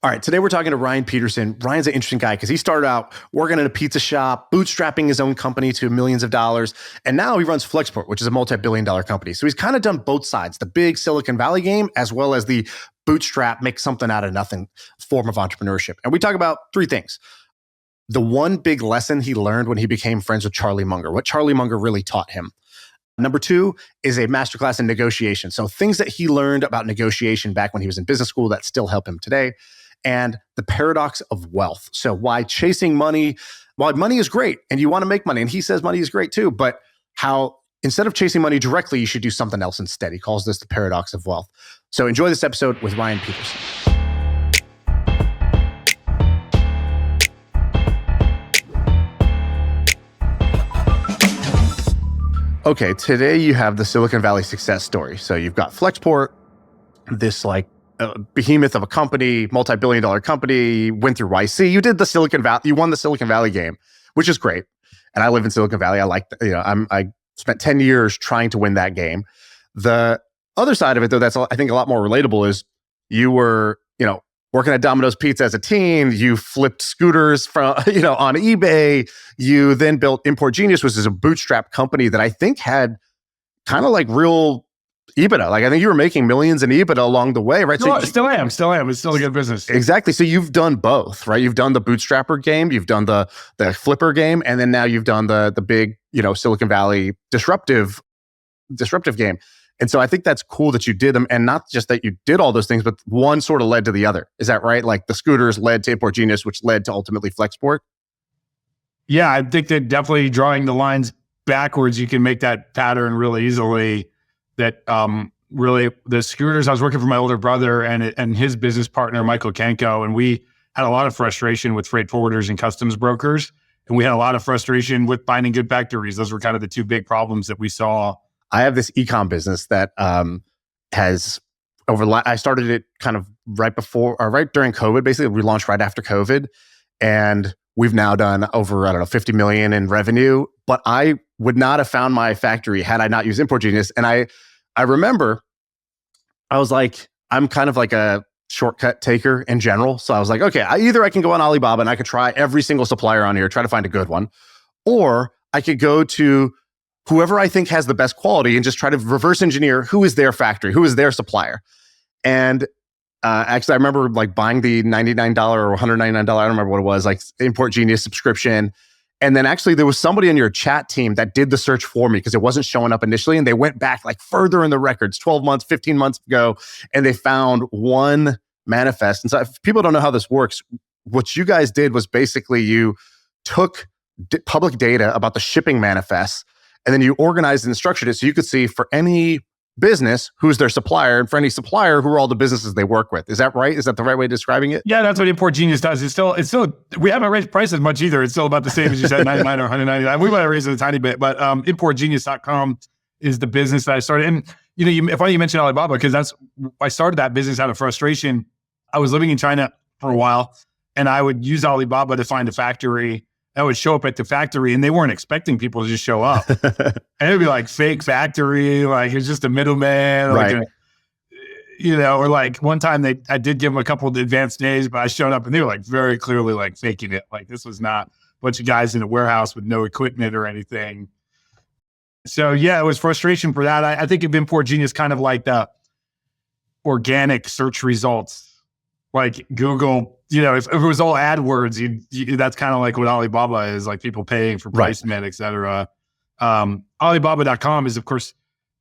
All right, today we're talking to Ryan Peterson. Ryan's an interesting guy because he started out working in a pizza shop, bootstrapping his own company to millions of dollars, and now he runs Flexport, which is a multi-billion-dollar company. So he's kind of done both sides, the big Silicon Valley game, as well as the bootstrap, make something out of nothing form of entrepreneurship. And we talk about three things. The one big lesson he learned when he became friends with Charlie Munger, what Charlie Munger really taught him. Number two is a masterclass in negotiation. So things that he learned about negotiation back when he was in business school that still help him today. And the paradox of wealth. So why chasing money, while money is great and you want to make money, and he says money is great too, but how instead of chasing money directly, you should do something else instead. He calls this the paradox of wealth. So enjoy this episode with Ryan Peterson. Okay, today you have the Silicon Valley success story. So you've got Flexport, this behemoth of a company, multi-billion-dollar company, went through YC. You did the Silicon Valley, you won the Silicon Valley game, which is great. And I live in Silicon Valley. I I spent 10 years trying to win that game. The other side of it, though, that's I think a lot more relatable is you were, working at Domino's Pizza as a teen. You flipped scooters from, on eBay. You then built Import Genius, which is a bootstrap company that I think had kind of like real EBITDA. Like I think you were making millions in EBITDA along the way, right? Still am. It's still a good business. Exactly. So you've done both, right? You've done the bootstrapper game, you've done the flipper game, and then now you've done the big, Silicon Valley disruptive game. And so I think that's cool that you did them, and not just that you did all those things, but one sort of led to the other. Is that right? Like the scooters led to Import Genius, which led to ultimately Flexport. Yeah, I think that definitely drawing the lines backwards, you can make that pattern really easily. That really the scooters, I was working for my older brother and his business partner, Michael Kenko, and we had a lot of frustration with freight forwarders and customs brokers. And we had a lot of frustration with finding good factories. Those were kind of the two big problems that we saw. I have this e-com business that has I started it kind of right during COVID. Basically, we launched right after COVID. And we've now done over, 50 million in revenue. But I would not have found my factory had I not used Import Genius. And I remember I was like, I'm kind of like a shortcut taker in general. So I was like, okay, either I can go on Alibaba and I could try every single supplier on here, try to find a good one, or I could go to whoever I think has the best quality and just try to reverse engineer who is their factory, who is their supplier. And actually, I remember like buying the $99 or $199, I don't remember what it was, like Import Genius subscription. And then actually there was somebody in your chat team that did the search for me because it wasn't showing up initially. And they went back like further in the records, 12 months, 15 months ago, and they found one manifest. And so if people don't know how this works, what you guys did was basically you took public data about the shipping manifests, and then you organized and structured it so you could see for any business who's their supplier, and for any supplier who are all the businesses they work with. Is that right? Is that the right way of describing it? Yeah, that's what Import Genius does. It's still we haven't raised prices much either. It's still about the same as you said, 99 or 199. We might have raised it a tiny bit, but importgenius.com is the business that I started. And funny you mentioned Alibaba, because I started that business out of frustration. I was living in China for a while, and I would use Alibaba to find a factory. I would show up at the factory, and they weren't expecting people to just show up. And it'd be like fake factory, like it's just a middleman, right. Or like one time I did give them a couple of advanced days, but I showed up and they were like very clearly like faking it. Like this was not a bunch of guys in a warehouse with no equipment or anything. So yeah, it was frustration for that. I think of Import Genius kind of like the organic search results, like Google. If it was all AdWords, that's kind of like what Alibaba is, like people paying for placement, et cetera. Alibaba.com is, of course,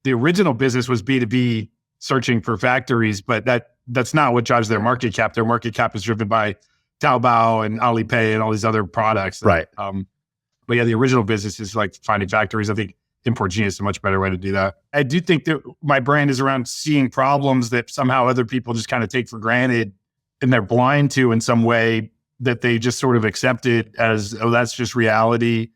the original business was B2B searching for factories, but that's not what drives their market cap. Their market cap is driven by Taobao and Alipay and all these other products. Right. But yeah, the original business is like finding factories. I think Import Genius is a much better way to do that. I do think that my brand is around seeing problems that somehow other people just kind of take for granted and they're blind to in some way, that they just sort of accept it as, oh, that's just reality.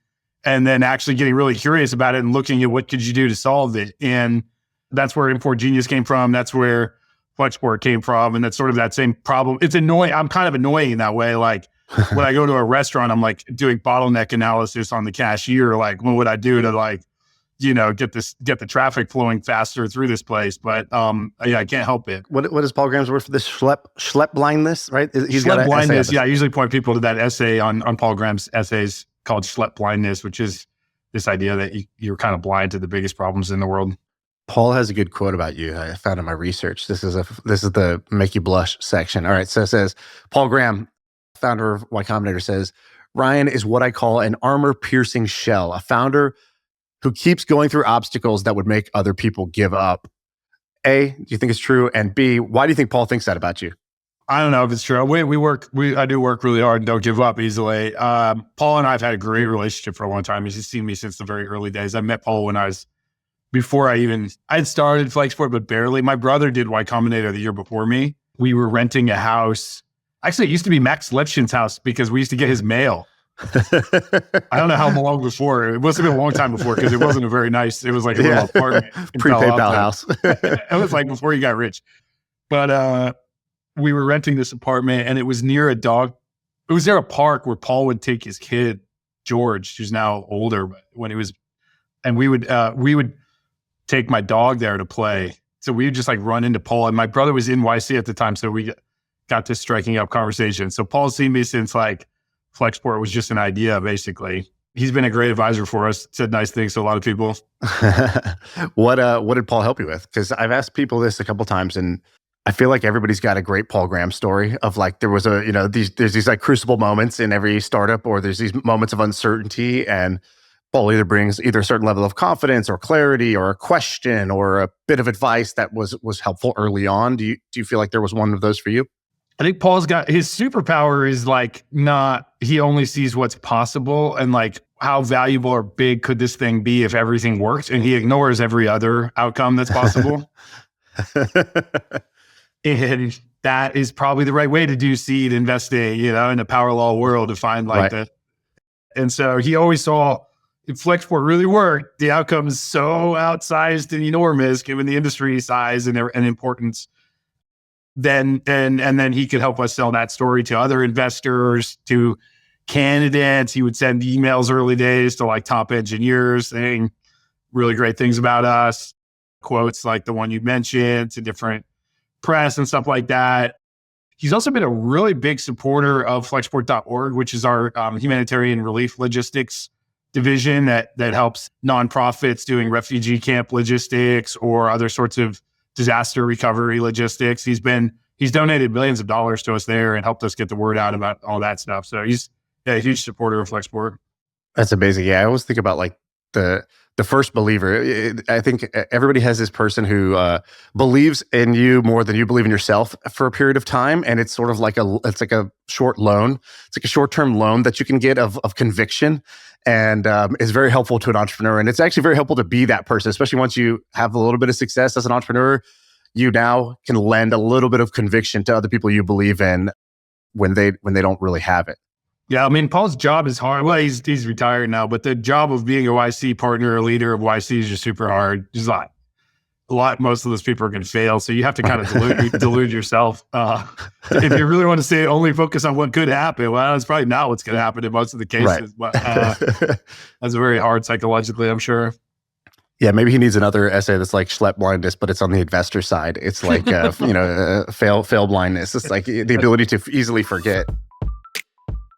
And then actually getting really curious about it and looking at what could you do to solve it. And that's where Import Genius came from. That's where Flexport came from. And that's sort of that same problem. It's annoying. I'm kind of annoying in that way. Like when I go to a restaurant, I'm like doing bottleneck analysis on the cashier. Like, what would I do to like get the traffic flowing faster through this place. But yeah, I can't help it. What is Paul Graham's word for this? Schlep blindness, right? He's got blindness. Yeah, I usually point people to that essay on Paul Graham's essays called Schlep blindness, which is this idea that you're kind of blind to the biggest problems in the world. Paul has a good quote about you. I found in my research. This is the make you blush section. All right. So it says, Paul Graham, founder of Y Combinator, says, Ryan is what I call an armor-piercing shell, a founder who keeps going through obstacles that would make other people give up. A, do you think it's true? And B, why do you think Paul thinks that about you? I don't know if it's true. I do work really hard and don't give up easily. Paul and I have had a great relationship for a long time. He's seen me since the very early days. I met Paul when before I'd started Flexport, but barely. My brother did Y Combinator the year before me. We were renting a house. Actually, it used to be Max Lipshin's house because we used to get his mail. I don't know how long before. It must have been a long time before because it wasn't it was like a little apartment. Pre-PayPal house. It was like before you got rich. But we were renting this apartment and it was near it was near a park where Paul would take his kid, George, who's now older, but and we would take my dog there to play. So we would just like run into Paul, and my brother was in YC at the time. So we got this striking up conversation. So Paul's seen me since like Flexport was just an idea, basically. He's been a great advisor for us, said nice things to a lot of people. What did Paul help you with? Because I've asked people this a couple times, and I feel like everybody's got a great Paul Graham story of like, there was there's these like crucible moments in every startup, or there's these moments of uncertainty, and Paul either brings a certain level of confidence or clarity or a question or a bit of advice that was helpful early on. Do you feel like there was one of those for you? I think Paul's got his superpower is like he only sees what's possible and like how valuable or big could this thing be if everything worked, and he ignores every other outcome that's possible. And that is probably the right way to do seed investing, in the power law world, to find like that. And so he always saw if Flexport really worked, the outcome is so outsized and enormous given the industry size and importance. And then he could help us sell that story to other investors, to candidates. He would send emails early days to like top engineers saying really great things about us, quotes like the one you mentioned, to different press and stuff like that. He's also been a really big supporter of Flexport.org, which is our humanitarian relief logistics division that helps nonprofits doing refugee camp logistics or other sorts of disaster recovery logistics. He's donated millions of dollars to us there and helped us get the word out about all that stuff. So he's a huge supporter of Flexport. That's amazing. Yeah, I always think about like the first believer. I think everybody has this person who believes in you more than you believe in yourself for a period of time, and it's sort of like it's like a short loan. It's like a short-term loan that you can get of conviction, and is very helpful to an entrepreneur. And it's actually very helpful to be that person, especially once you have a little bit of success as an entrepreneur. You now can lend a little bit of conviction to other people you believe in when they don't really have it. Yeah, I mean, Paul's job is hard. Well, he's retired now, but the job of being a YC partner or leader of YC is just super hard. There's a lot. Most of those people are going to fail, so you have to kind of delude yourself. If you really want to say only focus on what could happen, well, it's probably not what's going to happen in most of the cases. Right. But that's very hard psychologically, I'm sure. Yeah, maybe he needs another essay that's like Schlep blindness, but it's on the investor side. It's like fail blindness. It's like the ability to easily forget.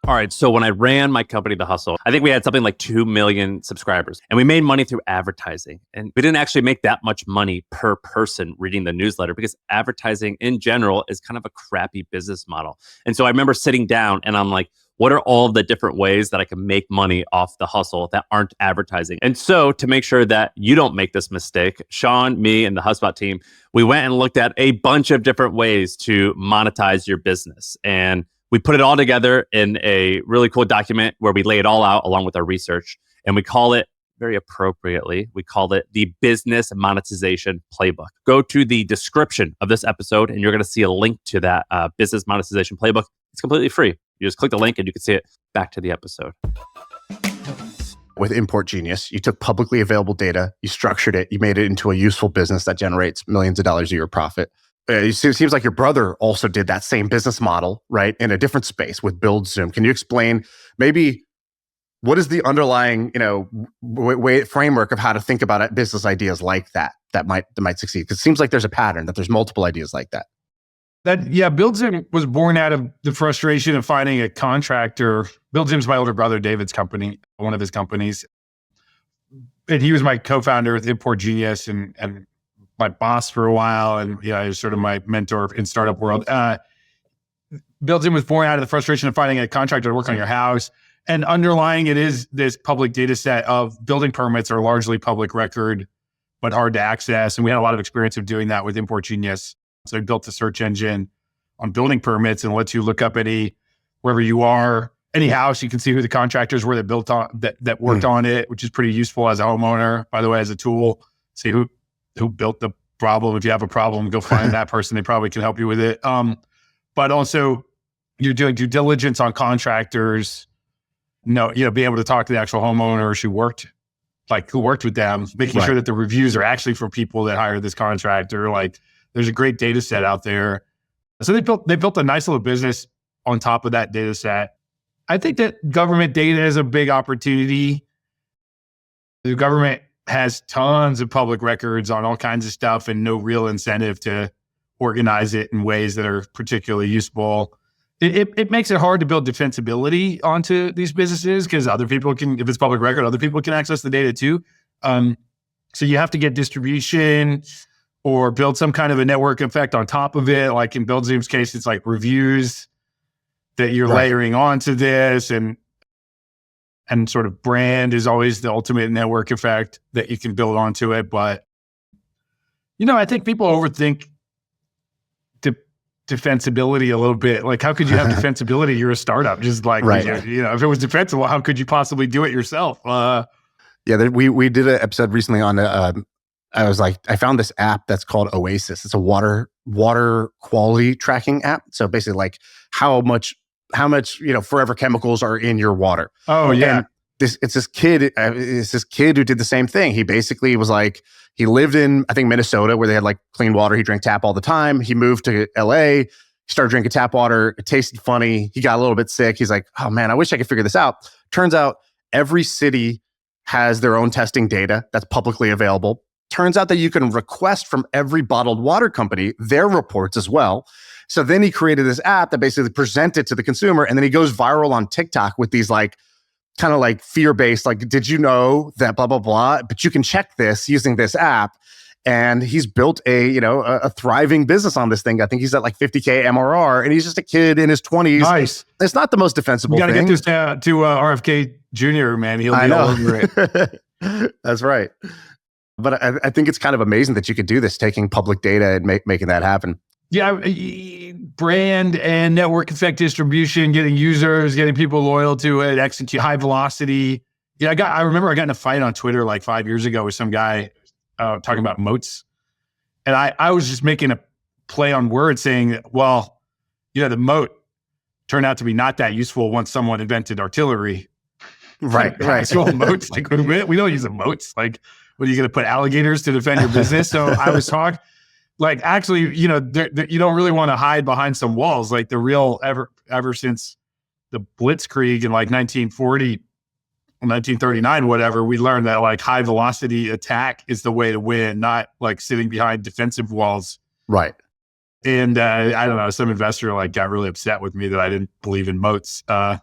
All right. So when I ran my company, The Hustle, I think we had something like 2 million subscribers, and we made money through advertising. And we didn't actually make that much money per person reading the newsletter because advertising in general is kind of a crappy business model. And so I remember sitting down and I'm like, what are all the different ways that I can make money off The Hustle that aren't advertising? And so to make sure that you don't make this mistake, Shaan, me, and the HubSpot team, we went and looked at a bunch of different ways to monetize your business. And we put it all together in a really cool document where we lay it all out along with our research. And we call it, very appropriately, we call it the Business Monetization Playbook. Go to the description of this episode and you're going to see a link to that Business Monetization Playbook. It's completely free. You just click the link and you can see it. Back to the episode. With Import Genius, you took publicly available data, you structured it, you made it into a useful business that generates millions of dollars a year profit. It seems like your brother also did that same business model, right, in a different space with Build Zoom. Can you explain maybe what is the underlying, framework of how to think about it, business ideas like that might succeed? Because it seems like there's a pattern, that there's multiple ideas like that. BuildZim was born out of the frustration of finding a contractor. BuildZim's my older brother David's company, one of his companies. And he was my co-founder with Import Genius and my boss for a while. And he was sort of my mentor in startup world. BuildZim was born out of the frustration of finding a contractor to work on your house. And underlying it is this public data set of building permits are largely public record, but hard to access. And we had a lot of experience of doing that with Import Genius. So we built a search engine on building permits and lets you look up wherever you are, any house, you can see who the contractors were that built on that worked on it, which is pretty useful as a homeowner, by the way, as a tool. See who built the problem. If you have a problem, go find that person. They probably can help you with it. But also you're doing due diligence on contractors. Being able to talk to the actual homeowners who worked with them, making sure that the reviews are actually from people that hired this contractor. Like, there's a great data set out there. So they built a nice little business on top of that data set. I think that government data is a big opportunity. The government has tons of public records on all kinds of stuff and no real incentive to organize it in ways that are particularly useful. It makes it hard to build defensibility onto these businesses because other people can, if it's public record, other people can access the data too. So you have to get distribution or build some kind of a network effect on top of it. Like in BuildZim's case, it's like reviews that you're layering onto this, and sort of brand is always the ultimate network effect that you can build onto it. But, I think people overthink defensibility a little bit. Like, how could you have defensibility? You're a startup. Just like, if it was defensible, how could you possibly do it yourself? We did an episode recently on, I found this app that's called Oasis. It's a water quality tracking app. So basically like how much, forever chemicals are in your water. Oh yeah. And it's this kid who did the same thing. He basically was like, he lived in, I think, Minnesota, where they had like clean water. He drank tap all the time. He moved to LA, he started drinking tap water. It tasted funny. He got a little bit sick. He's like, oh man, I wish I could figure this out. Turns out every city has their own testing data that's publicly available. Turns out that you can request from every bottled water company their reports as well. So then he created this app that basically presented to the consumer, and then he goes viral on TikTok with these like kind of like fear-based, like, did you know that blah, blah, blah, but you can check this using this app. And he's built a thriving business on this thing. I think he's at like 50K MRR, and he's just a kid in his 20s. Nice. It's not the most defensible thing. You got to get this to RFK Jr., man. He'll be all over it. That's right. But I think it's kind of amazing that you could do this, taking public data and making that happen. Yeah, brand and network effect distribution, getting users, getting people loyal to it, execute high velocity. Yeah, I remember I got in a fight on Twitter like 5 years ago with some guy talking about moats. And I was just making a play on words saying, well, the moat turned out to be not that useful once someone invented artillery. Right. Actual moats, like we don't use a moats. Like, what are you going to put alligators to defend your business? So I was talking, like, actually, you don't really want to hide behind some walls. Like the real ever since the Blitzkrieg in like 1940, 1939, whatever, we learned that like high velocity attack is the way to win, not like sitting behind defensive walls. Right. And I don't know, some investor like got really upset with me that I didn't believe in moats. Well,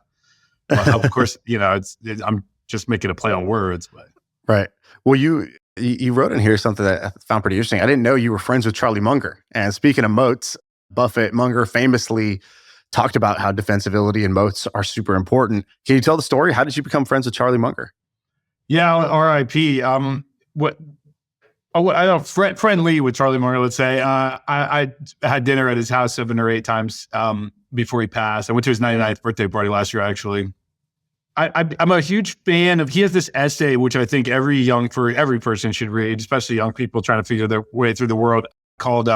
of course, I'm just making a play on words, but. Right. Well, you wrote in here something that I found pretty interesting. I didn't know you were friends with Charlie Munger. And speaking of moats, Munger famously talked about how defensibility and moats are super important. Can you tell the story? How did you become friends with Charlie Munger? Yeah, R.I.P. Friendly with Charlie Munger, let's say. I had dinner at his house 7 or 8 times before he passed. I went to his 99th birthday party last year, actually. I'm a huge fan of, he has this essay, which I think every person should read, especially young people trying to figure their way through the world, called,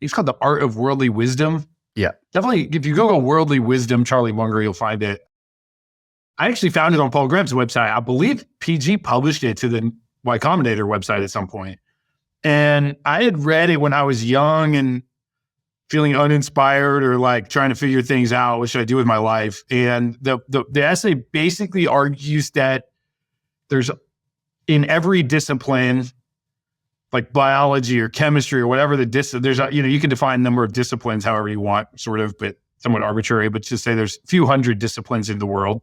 it's called The Art of Worldly Wisdom. Yeah. Definitely, if you Google Worldly Wisdom, Charlie Munger, you'll find it. I actually found it on Paul Graham's website. I believe PG published it to the Y Combinator website at some point. And I had read it when I was young and feeling uninspired or like trying to figure things out. What should I do with my life? And the essay basically argues that there's in every discipline, like biology or chemistry or whatever there's you can define a number of disciplines however you want, sort of, but somewhat arbitrary. But just say there's a few hundred disciplines in the world,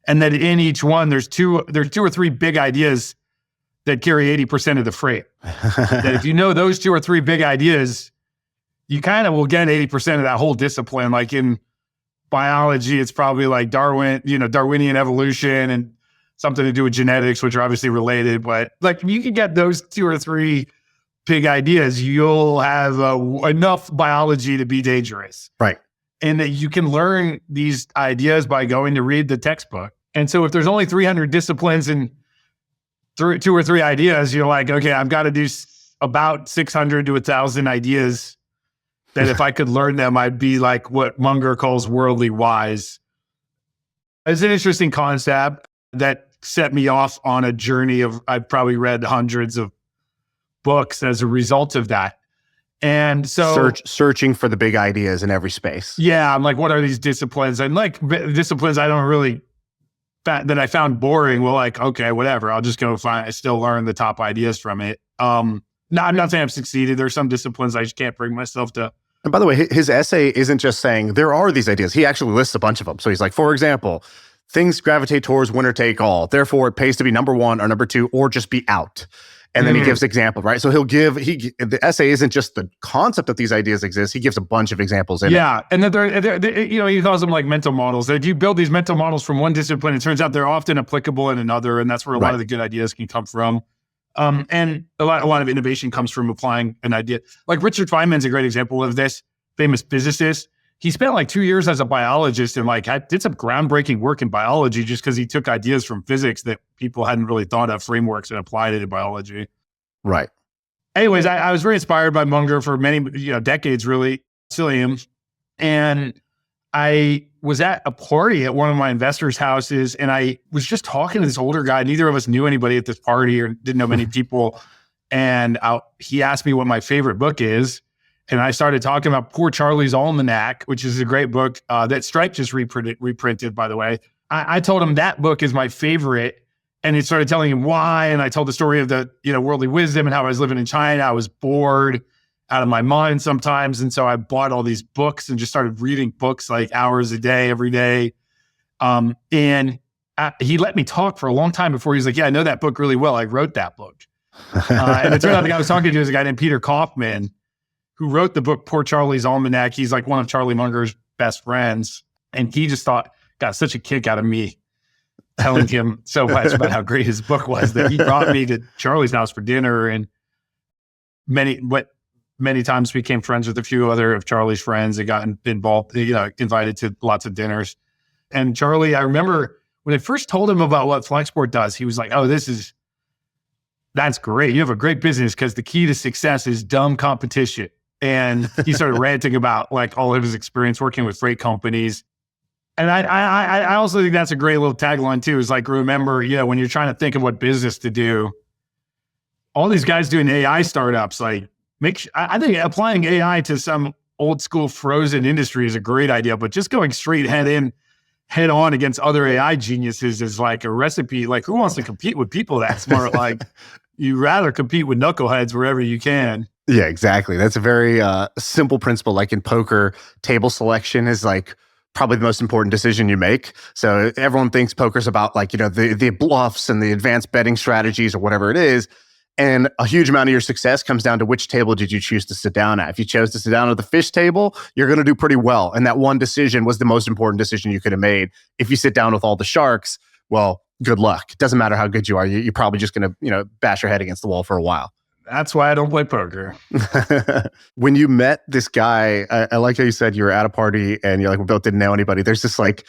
and that in each one there's two or three big ideas that carry 80% of the freight. That if you know those 2 or 3 big ideas, you kind of will get 80% of that whole discipline. Like in biology, it's probably like Darwinian evolution and something to do with genetics, which are obviously related. But like if you can get those 2 or 3 big ideas, you'll have enough biology to be dangerous. Right. And that you can learn these ideas by going to read the textbook. And so if there's only 300 disciplines and 2 or 3 ideas, you're like, okay, I've got to do about 600 to 1,000 ideas that if I could learn them, I'd be like what Munger calls worldly wise. It's an interesting concept that set me off on a journey of, I've probably read hundreds of books as a result of that. And so searching for the big ideas in every space. Yeah. I'm like, what are these disciplines? And like disciplines I don't really, that I found boring. Well, like, okay, whatever. I'll just go I still learn the top ideas from it. No, I'm not saying I've succeeded. There's some disciplines I just can't bring myself to. And by the way, his essay isn't just saying there are these ideas. He actually lists a bunch of them. So he's like, for example, things gravitate towards winner take all. Therefore, it pays to be number 1 or number 2 or just be out. And then he gives examples, right? So the essay isn't just the concept that these ideas exist. He gives a bunch of examples in it. Yeah. And then he calls them like mental models. That you build these mental models from one discipline, it turns out they're often applicable in another. And that's where a lot of the good ideas can come from. And a lot of innovation comes from applying an idea. Like Richard Feynman's a great example of this, famous physicist. He spent like 2 years as a biologist and like did some groundbreaking work in biology just because he took ideas from physics that people hadn't really thought of, frameworks, and applied it in biology. Right. Anyways, I was very inspired by Munger for many decades, really. Psyllium. And I was at a party at one of my investors' houses, and I was just talking to this older guy. Neither of us knew anybody at this party or didn't know many people. And he asked me what my favorite book is. And I started talking about Poor Charlie's Almanac, which is a great book that Stripe just reprinted, by the way. I told him that book is my favorite. And he started telling him why. And I told the story of the worldly wisdom and how I was living in China. I was bored out of my mind sometimes. And so I bought all these books and just started reading books like hours a day, every day. And he let me talk for a long time before he was like, yeah, I know that book really well. I wrote that book. And it turned out the guy I was talking to is a guy named Peter Kaufman, who wrote the book Poor Charlie's Almanac. He's like one of Charlie Munger's best friends. And he just got such a kick out of me telling him so much about how great his book was that he brought me to Charlie's house for dinner. And many times became friends with a few other of Charlie's friends and got involved, invited to lots of dinners. And Charlie, I remember when I first told him about what Flexport does, he was like, oh, that's great. You have a great business because the key to success is dumb competition. And he started ranting about like all of his experience working with freight companies. And I also think that's a great little tagline too, is like, remember, when you're trying to think of what business to do, all these guys doing AI startups, like I think applying AI to some old school frozen industry is a great idea, but just going straight head on against other AI geniuses is like a recipe. Like who wants to compete with people that smart? Like you rather compete with knuckleheads wherever you can. Yeah, exactly. That's a very simple principle. Like in poker, table selection is like probably the most important decision you make. So everyone thinks poker's about like, the bluffs and the advanced betting strategies or whatever it is. And a huge amount of your success comes down to which table did you choose to sit down at. If you chose to sit down at the fish table, you're going to do pretty well. And that one decision was the most important decision you could have made. If you sit down with all the sharks, well, good luck. It doesn't matter how good you are. You're probably just going to, bash your head against the wall for a while. That's why I don't play poker. When you met this guy, I like how you said you were at a party and you're like, we both didn't know anybody. There's this like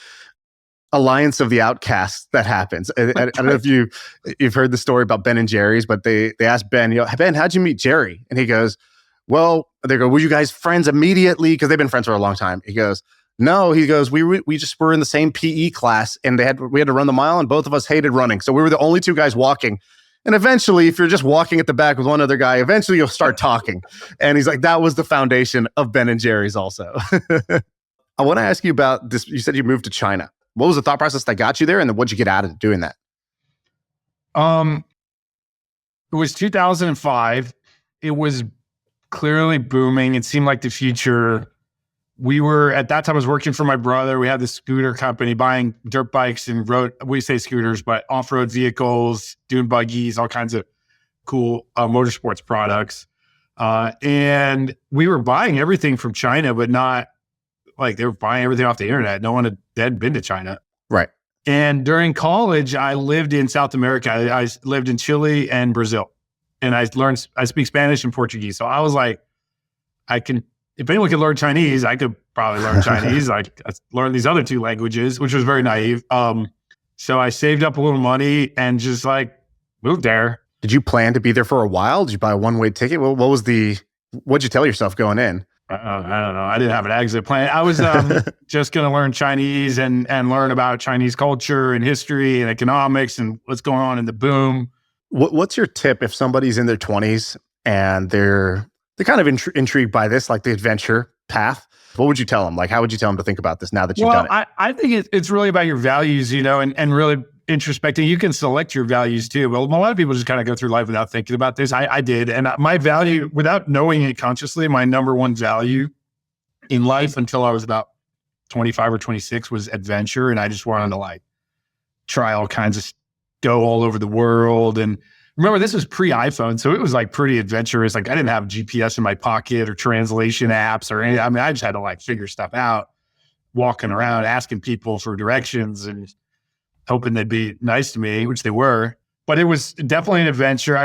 alliance of the outcasts that happens. I don't know if you've heard the story about Ben and Jerry's, but they asked Ben, Ben, how'd you meet Jerry? And he goes, well, they go, were you guys friends immediately? Because they've been friends for a long time. He goes, no, he goes, we just were in the same PE class and we had to run the mile and both of us hated running. So we were the only two guys walking. And eventually, if you're just walking at the back with one other guy, eventually you'll start talking. And he's like, that was the foundation of Ben and Jerry's also. I want to ask you about this. You said you moved to China. What was the thought process that got you there? And then what'd you get out of doing that? It was 2005. It was clearly booming. It seemed like the future. At that time, I was working for my brother. We had this scooter company buying dirt bikes and we say scooters, but off-road vehicles, dune buggies, all kinds of cool motorsports products. And we were buying everything from China, but not like they were buying everything off the internet. No one had been to China. Right. And during college, I lived in South America. I lived in Chile and Brazil. And I speak Spanish and Portuguese. So I was like, if anyone could learn Chinese, I could probably learn Chinese. I learned these other two languages, which was very naive. So I saved up a little money and just like moved there. Did you plan to be there for a while? Did you buy a one-way ticket? What'd you tell yourself going in? I don't know. I didn't have an exit plan. I was just going to learn Chinese and learn about Chinese culture and history and economics and what's going on in the boom. What's your tip if somebody's in their 20s and they're kind of intrigued by this, like the adventure path? What would you tell them? Like, how would you tell them to think about this now that you've done it? I think it's really about your values, and really introspecting. You can select your values too. Well, a lot of people just kind of go through life without thinking about this. I did. And my value, without knowing it consciously, my number one value in life until I was about 25 or 26 was adventure. And I just wanted to like try all kinds of, go all over the world. And remember, this was pre-iPhone, so it was like pretty adventurous. Like I didn't have GPS in my pocket or translation apps or anything. I mean, I just had to like figure stuff out, walking around, asking people for directions and hoping they'd be nice to me, which they were. But it was definitely an adventure.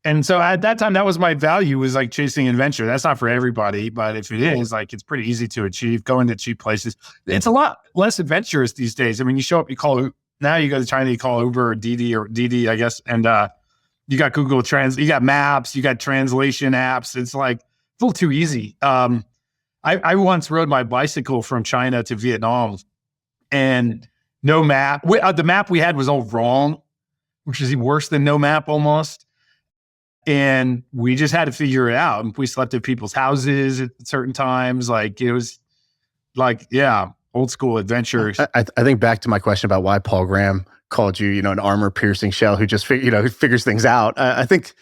And so at that time, that was my value, was like chasing adventure. That's not for everybody, but if it is, like it's pretty easy to achieve. Going to cheap places, it's a lot less adventurous these days. I mean, you show up, now you go to China, you call Uber or Didi, I guess, and you got Google Trans, you got maps, you got translation apps. It's like a little too easy. I once rode my bicycle from China to Vietnam, and no map. The map we had was all wrong, which is worse than no map almost. And we just had to figure it out. And we slept at people's houses at certain times. Like it was like, yeah. Old school adventures. I think back to my question about why Paul Graham called you, an armor-piercing shell who just who figures things out. I think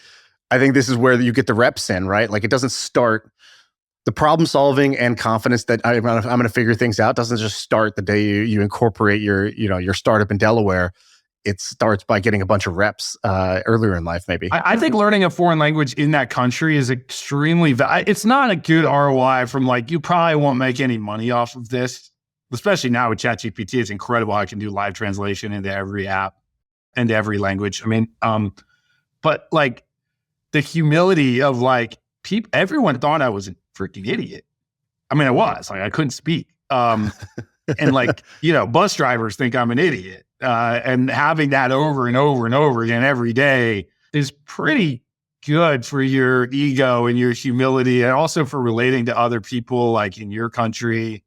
this is where you get the reps in, right? Like it doesn't start the problem solving and confidence that I'm going to figure things out doesn't just start the day you incorporate your startup in Delaware. It starts by getting a bunch of reps earlier in life, maybe. I think learning a foreign language in that country is extremely. It's not a good ROI from like you probably won't make any money off of this. Especially now with ChatGPT, it's incredible how I can do live translation into every app, into every language. I mean, but like the humility of like everyone thought I was a freaking idiot. I mean, I was like, I couldn't speak. And like, bus drivers think I'm an idiot. And having that over and over and over again every day is pretty good for your ego and your humility, and also for relating to other people like in your country.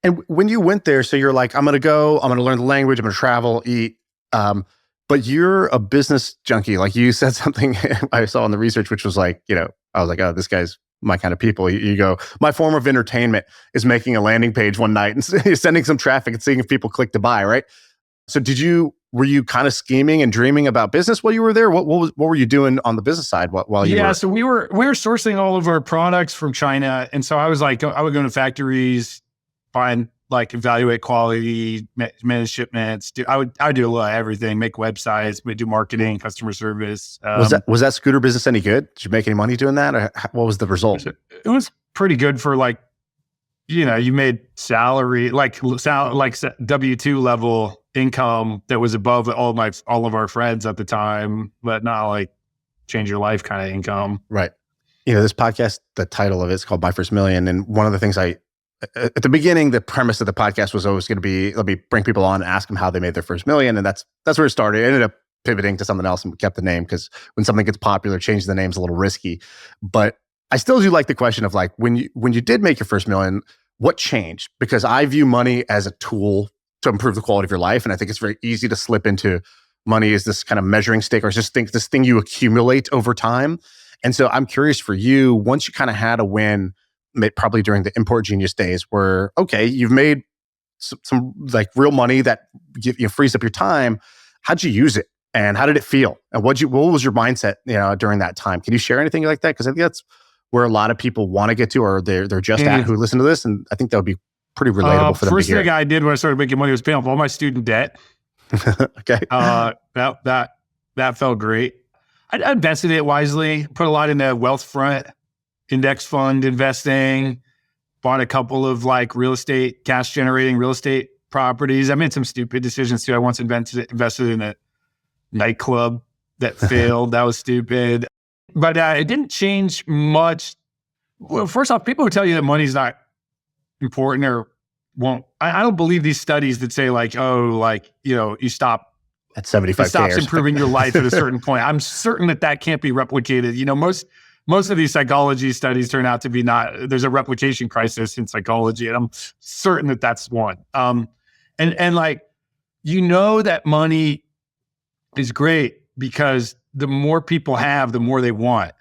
And when you went there, so you're like, I'm going to learn the language, I'm going to travel, eat. But you're a business junkie. Like you said something I saw in the research, which was like, I was like, oh, this guy's my kind of people. You go, my form of entertainment is making a landing page one night and sending some traffic and seeing if people click to buy, right? So were you kind of scheming and dreaming about business while you were there? What were you doing on the business side while you were? Yeah, so we were sourcing all of our products from China. And so I was like, I would go to factories, evaluate quality, manage shipments. I would do a little of everything, make websites, do marketing, customer service. Was that scooter business any good? Did you make any money doing that? Or what was the result? It was pretty good for you made salary, like W-2 level income that was above all of our friends at the time, but not like change your life kind of income. Right. This podcast, the title of it is called My First Million. And one of the things at the beginning, the premise of the podcast was always going to be, let me bring people on and ask them how they made their first million. And that's where it started. It ended up pivoting to something else and kept the name because when something gets popular, changing the name's a little risky. But I still do like the question of like, when you did make your first million, what changed? Because I view money as a tool to improve the quality of your life. And I think it's very easy to slip into money is this kind of measuring stick, or is this thing you accumulate over time. And so I'm curious for you, once you kind of had a win, probably during the Import Genius days, where, okay, you've made some like real money that frees up your time. How'd you use it? And how did it feel? And what was your mindset, during that time? Can you share anything like that? Because I think that's where a lot of people want to get to, or they're just at, who listen to this. And I think that would be pretty relatable for them to hear. First thing I did when I started making money was paying off all my student debt. Okay. That felt great. I invested it wisely, put a lot into Wealthfront, index fund investing, bought a couple of like cash generating real estate properties. I made some stupid decisions too. I once invested in a nightclub that failed. That was stupid. But it didn't change much. Well, first off, people who tell you that money's not important or won't. I don't believe these studies that say like, you stop at 75K. It stops improving your life at a certain point. I'm certain that can't be replicated. Most of these psychology studies turn out to be not. There's a replication crisis in psychology, and I'm certain that that's one. And like, that money is great because the more people have, the more they want.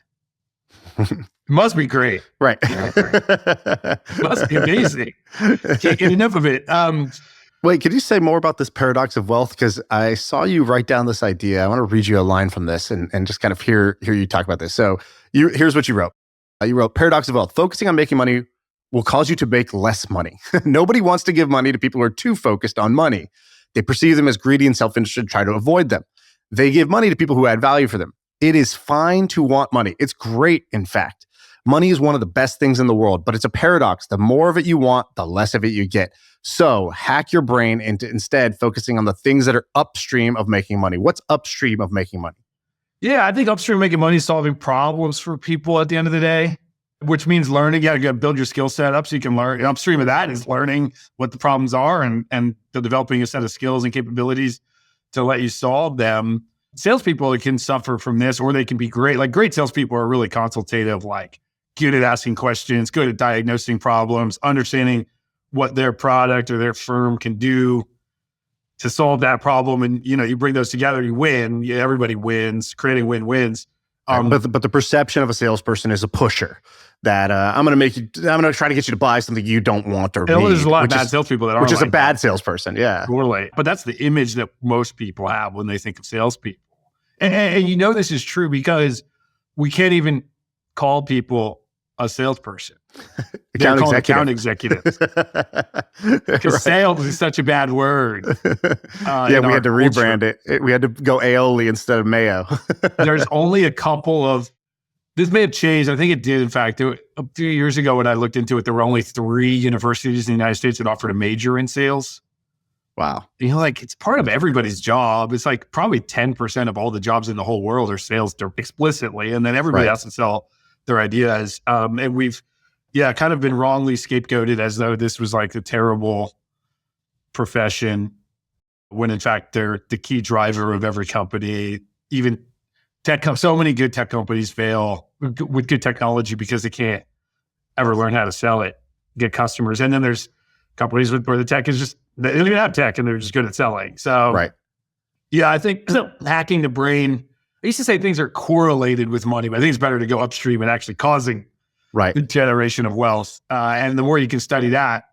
It must be great. Right. It must be amazing. Can't get enough of it. Wait, could you say more about this paradox of wealth? Because I saw you write down this idea. I want to read you a line from this and just kind of hear you talk about this. So here's what you wrote. You wrote, paradox of wealth. Focusing on making money will cause you to make less money. Nobody wants to give money to people who are too focused on money. They perceive them as greedy and self-interested and try to avoid them. They give money to people who add value for them. It is fine to want money. It's great, in fact. Money is one of the best things in the world, but it's a paradox. The more of it you want, the less of it you get. So hack your brain into instead focusing on the things that are upstream of making money. What's upstream of making money? Yeah, I think upstream making money is solving problems for people at the end of the day, which means learning. You got to build your skill set up so you can learn. And upstream of that is learning what the problems are and developing a set of skills and capabilities to let you solve them. Salespeople can suffer from this, or they can be great. Like great salespeople are really consultative, like good at asking questions, good at diagnosing problems, understanding what their product or their firm can do to solve that problem. And, you bring those together, you win. Yeah, everybody wins, creating win-wins. But the perception of a salesperson is a pusher that I'm going to try to get you to buy something you don't want or need. There's a lot of bad salespeople that are which is a bad salesperson. Yeah. Totally. But that's the image that most people have when they think of salespeople. And this is true because we can't even call people a salesperson. They're called account executives. Because sales is such a bad word. We had to rebrand it. We had to go aioli instead of mayo. There's only a couple of, this may have changed. I think it did, in fact. A few years ago when I looked into it, there were only 3 universities in the United States that offered a major in sales. Wow. It's part of everybody's job. It's like probably 10% of all the jobs in the whole world are sales explicitly. And then everybody has to sell their ideas. And we've, kind of been wrongly scapegoated as though this was like a terrible profession, when in fact they're the key driver of every company. Even so many good tech companies fail with good technology because they can't ever learn how to sell it, get customers. And then there's companies where the tech is just, they don't even have tech and they're just good at selling. So, I think hacking the brain, I used to say things are correlated with money, but I think it's better to go upstream and actually causing the generation of wealth. And the more you can study that,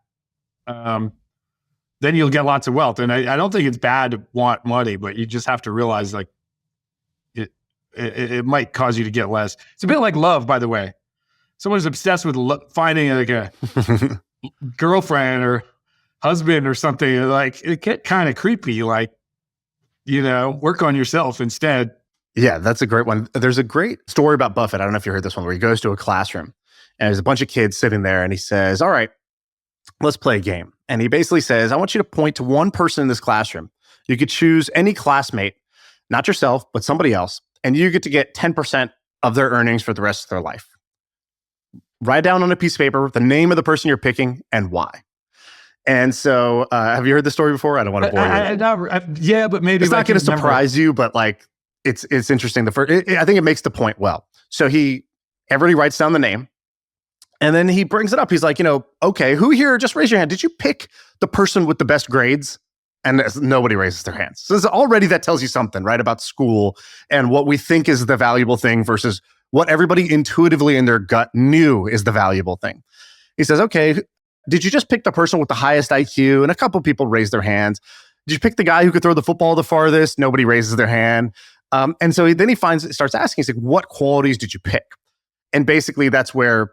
then you'll get lots of wealth. And I don't think it's bad to want money, but you just have to realize like it might cause you to get less. It's a bit like love, by the way. Someone's obsessed with finding like a girlfriend or husband or something. Like it get kind of creepy. Like, work on yourself instead. Yeah, that's a great one. There's a great story about Buffett. I don't know if you heard this one, where he goes to a classroom and there's a bunch of kids sitting there and he says, all right, let's play a game. And he basically says, I want you to point to one person in this classroom. You could choose any classmate, not yourself, but somebody else. And you get to get 10% of their earnings for the rest of their life. Write down on a piece of paper the name of the person you're picking and why. And so, have you heard this story before? I don't want to bore you. But maybe it's not going to surprise you, but like it's interesting. I think it makes the point well. So everybody writes down the name, and then he brings it up. He's like, okay, who here? Just raise your hand. Did you pick the person with the best grades? And nobody raises their hands. So already that tells you something, right, about school and what we think is the valuable thing versus what everybody intuitively in their gut knew is the valuable thing. He says, okay, did you just pick the person with the highest IQ? And a couple people raised their hands. Did you pick the guy who could throw the football the farthest? Nobody raises their hand. And so then he starts asking, he's like, what qualities did you pick? And basically that's where,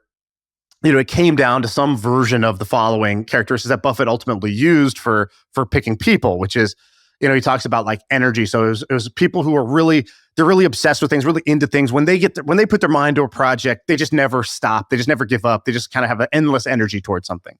it came down to some version of the following characteristics that Buffett ultimately used for picking people, which is, he talks about like energy. So it was people who are they're really obsessed with things, really into things. When they put their mind to a project, they just never stop. They just never give up. They just kind of have an endless energy towards something.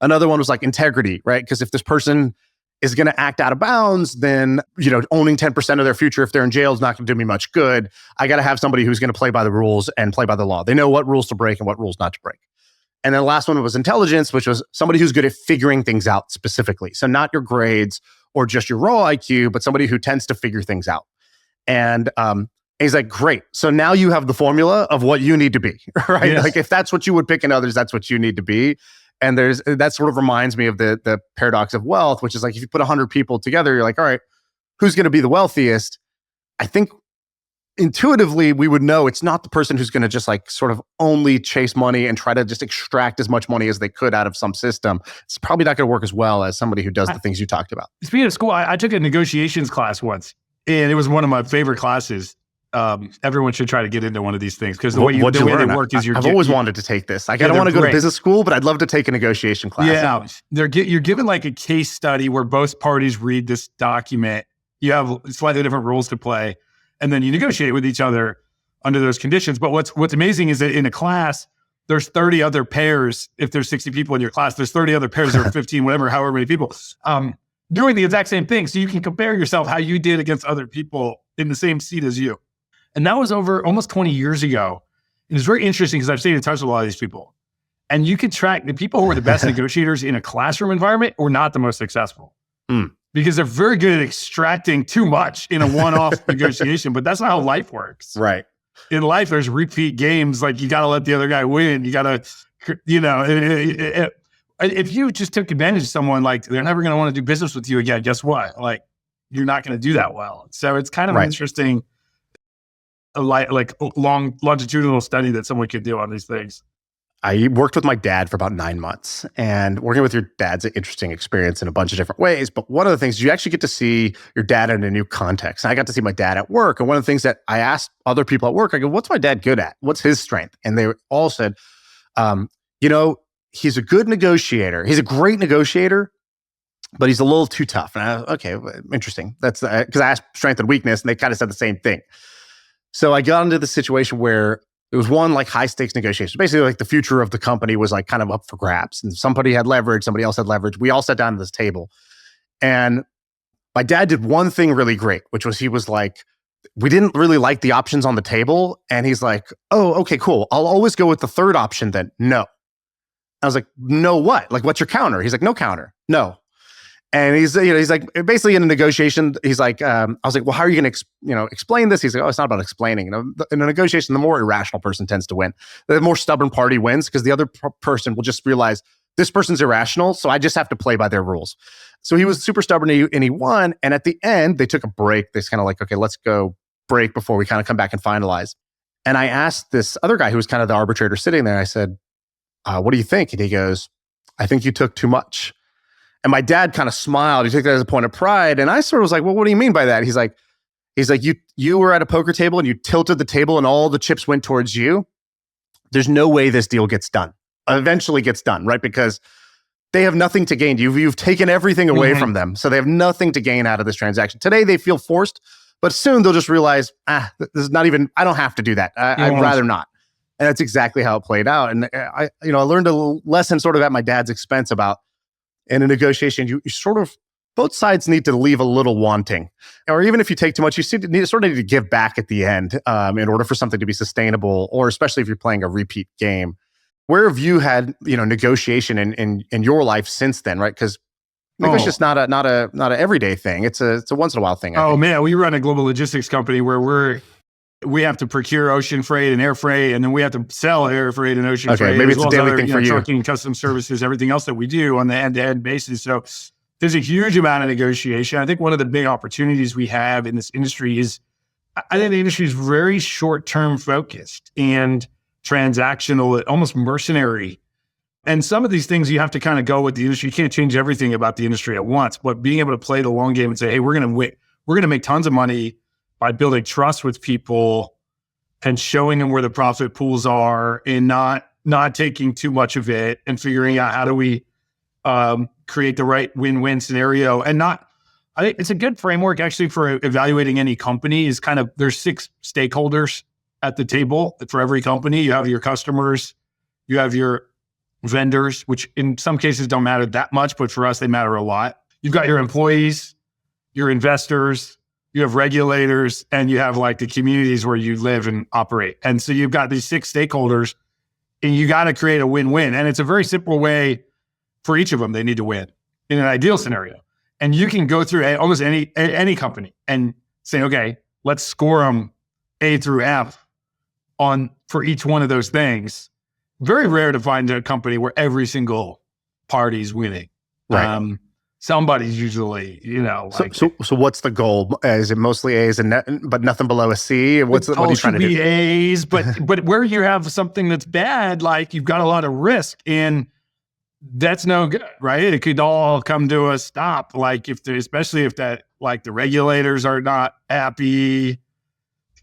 Another one was like integrity, right? Because if this person is going to act out of bounds, then, owning 10% of their future if they're in jail is not going to do me much good. I got to have somebody who's going to play by the rules and play by the law. They know what rules to break and what rules not to break. And then the last one was intelligence, which was somebody who's good at figuring things out specifically. So not your grades or just your raw IQ, but somebody who tends to figure things out. And he's like, great. So now you have the formula of what you need to be, right? Yes. Like if that's what you would pick in others, that's what you need to be. And that sort of reminds me of the paradox of wealth, which is like, if you put 100 people together, you're like, all right, who's going to be the wealthiest? I think intuitively we would know it's not the person who's going to just like sort of only chase money and try to just extract as much money as they could out of some system. It's probably not going to work as well as somebody who does the things you talked about. Speaking of school, I took a negotiations class once, and it was one of my favorite classes. Everyone should try to get into one of these things because the way they work is I've always wanted to take this. Like, I don't want to go to business school, but I'd love to take a negotiation class. Yeah, you're given like a case study where both parties read this document. You have slightly different rules to play, and then you negotiate with each other under those conditions. But what's amazing is that in a class, there's 30 other pairs. If there's 60 people in your class, there's 30 other pairs or 15, whatever, however many people, doing the exact same thing. So you can compare yourself how you did against other people in the same seat as you. And that was over almost 20 years ago. It was very interesting because I've stayed in touch with a lot of these people. And you could track the people who were the best negotiators in a classroom environment were not the most successful. Because they're very good at extracting too much in a one-off negotiation, but that's not how life works. Right. In life, there's repeat games. Like you got to let the other guy win. You got to, if you just took advantage of someone, like they're never going to want to do business with you again. Guess what? Like you're not going to do that well. So it's kind of an interesting, longitudinal study that someone could do on these things. I worked with my dad for about 9 months, and working with your dad's an interesting experience in a bunch of different ways. But one of the things, you actually get to see your dad in a new context. And I got to see my dad at work. And one of the things that I asked other people at work, I go, what's my dad good at? What's his strength? And they all said, he's a good negotiator. He's a great negotiator, but he's a little too tough. And I was, okay, interesting. That's because I asked strength and weakness, and they kind of said the same thing. So I got into the situation where it was one like high stakes negotiation. Basically, like the future of the company was like kind of up for grabs, and somebody had leverage, somebody else had leverage. We all sat down at this table, and my dad did one thing really great, which was he was like, we didn't really like the options on the table, and he's like, oh, okay, cool. I'll always go with the third option then. No. I was like, no, what? Like, what's your counter? He's like, no counter. No. And he's like, basically in a negotiation, he's like, I was like, well, how are you going to, explain this? He's like, oh, it's not about explaining. In a negotiation, the more irrational person tends to win. The more stubborn party wins because the other person will just realize this person's irrational, so I just have to play by their rules. So he was super stubborn and he won. And at the end, they took a break. They kind of like, okay, let's go break before we kind of come back and finalize. And I asked this other guy who was kind of the arbitrator sitting there, I said, what do you think? And he goes, I think you took too much. And my dad kind of smiled. He took that as a point of pride. And I sort of was like, well, what do you mean by that? He's like, you were at a poker table and you tilted the table and all the chips went towards you. There's no way this deal gets done. Eventually gets done, right? Because they have nothing to gain. You've taken everything away from them. So they have nothing to gain out of this transaction. Today they feel forced, but soon they'll just realize, this is not even, I don't have to do that. I'd rather not. And that's exactly how it played out. And I learned a lesson sort of at my dad's expense about, in a negotiation, you sort of, both sides need to leave a little wanting. Or even if you take too much, you sort of need to give back at the end in order for something to be sustainable, or especially if you're playing a repeat game. Where have you had, negotiation in your life since then, right? Because it's just not a everyday thing. It's a once in a while thing. Oh man, we run a global logistics company where we have to procure ocean freight and air freight, and then we have to sell air freight and ocean freight. Maybe it's a daily thing for you. Trucking, custom services, everything else that we do on the end-to-end basis. So there's a huge amount of negotiation. I think one of the big opportunities we have in this industry is, I think the industry is very short-term focused and transactional, almost mercenary. And some of these things you have to kind of go with the industry. You can't change everything about the industry at once, but being able to play the long game and say, hey, we're going to make tons of money by building trust with people and showing them where the profit pools are and not taking too much of it and figuring out how do we create the right win-win scenario. And I think it's a good framework actually for evaluating any company is kind of, there's 6 stakeholders at the table for every company. You have your customers, you have your vendors, which in some cases don't matter that much, but for us, they matter a lot. You've got your employees, your investors, you have regulators, and you have like the communities where you live and operate. And so you've got these 6 stakeholders and you got to create a win-win. And it's a very simple way for each of them. They need to win in an ideal scenario. And you can go through almost any company and say, okay, let's score them A through F for each one of those things. Very rare to find a company where every single party's winning. Right. Somebody's usually, like, so what's the goal? Is it mostly A's but nothing below a C? What are you trying to do? A's, but where you have something that's bad, like you've got a lot of risk, and that's no good, right? It could all come to a stop, like especially if that, like the regulators are not happy,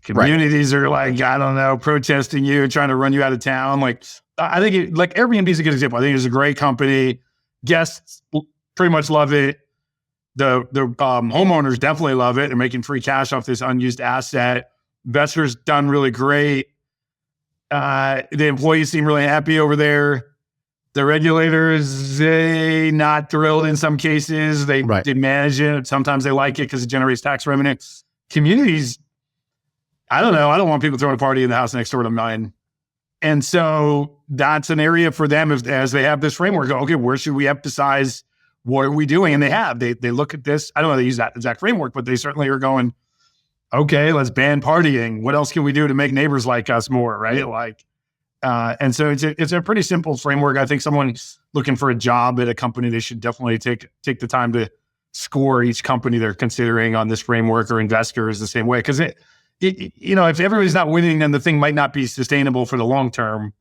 communities are like, I don't know, protesting you and trying to run you out of town. Like, I think like Airbnb is a good example. I think it's a great company. Guests pretty much love it. The homeowners definitely love it. They're making free cash off this unused asset. Investors done really great. The employees seem really happy over there. The regulators, they not thrilled in some cases. They manage it. Sometimes they like it because it generates tax revenue. Communities, I don't know. I don't want people throwing a party in the house next door to mine. And so that's an area for them as they have this framework. Okay, where should we emphasize? What are we doing? And they look at this. I don't know if they use that exact framework, but they certainly are going, okay, let's ban partying. What else can we do to make neighbors like us more, right? Like, and so it's a pretty simple framework. I think someone looking for a job at a company, they should definitely take the time to score each company they're considering on this framework, or investors the same way. Because if everybody's not winning, then the thing might not be sustainable for the long term.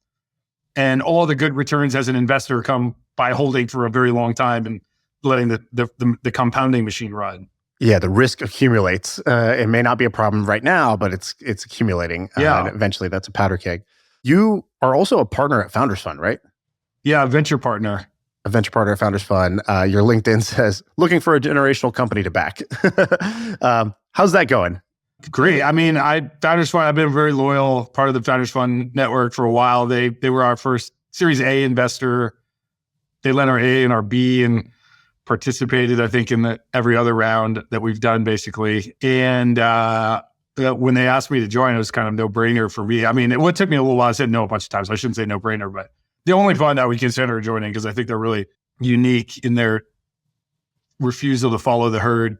And all the good returns as an investor come by holding for a very long time and letting the compounding machine run. Yeah, the risk accumulates. It may not be a problem right now, but it's accumulating. And eventually that's a powder keg. You are also a partner at Founders Fund, right? Yeah, a venture partner. A venture partner at Founders Fund. Your LinkedIn says, looking for a generational company to back. How's that going? Great. I mean, Founders Fund, I've been a very loyal part of the Founders Fund network for a while. They were our first Series A investor. They lent our A and our B and participated, I think, in every other round that we've done, basically. And when they asked me to join, it was kind of no-brainer for me. I mean, it took me a little while. I said no a bunch of times. I shouldn't say no-brainer, but the only fund I would consider joining, because I think they're really unique in their refusal to follow the herd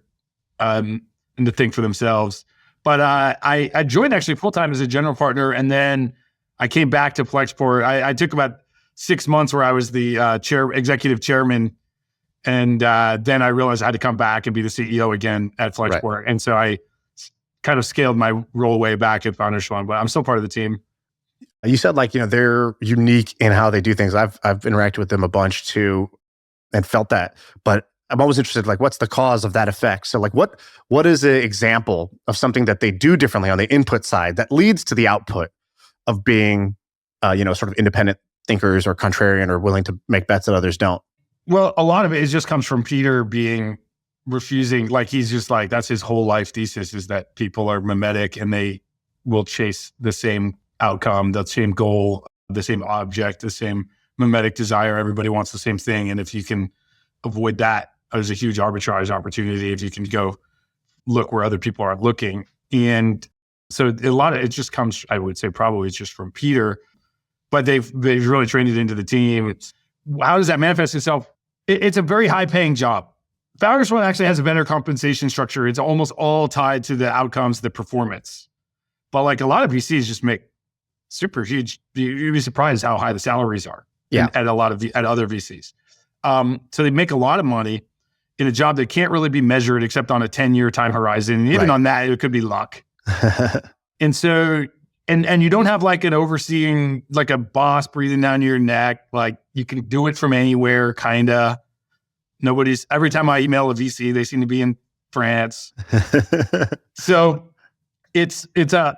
and to think for themselves. But I joined actually full-time as a general partner, and then I came back to Flexport. I took about 6 months where I was the executive chairman, and then I realized I had to come back and be the CEO again at Flexport. Right. And so I kind of scaled my role way back at Founders Fund, but I'm still part of the team. You said they're unique in how they do things. I've interacted with them a bunch too and felt that, but I'm always interested, what's the cause of that effect? So what is an example of something that they do differently on the input side that leads to the output of being, sort of independent thinkers or contrarian or willing to make bets that others don't? Well, a lot of it just comes from Peter refusing, he's just that's his whole life thesis, is that people are mimetic and they will chase the same outcome, the same goal, the same object, the same mimetic desire. Everybody wants the same thing. And if you can avoid that, there's a huge arbitrage opportunity if you can go look where other people are looking. And so a lot of it just comes, I would say probably it's just from Peter, but they've really trained it into the team. How does that manifest itself? It's a very high paying job. Founders Fund actually has a vendor compensation structure. It's almost all tied to the outcomes, the performance. But a lot of VCs just make super huge, you'd be surprised how high the salaries are at other VCs. So they make a lot of money. in a job that can't really be measured except on a 10-year time horizon. And even on that, it could be luck. And so, and you don't have like an overseeing, like a boss breathing down your neck. Like you can do it from anywhere, kind of. Every time I email a VC, they seem to be in France. So it's a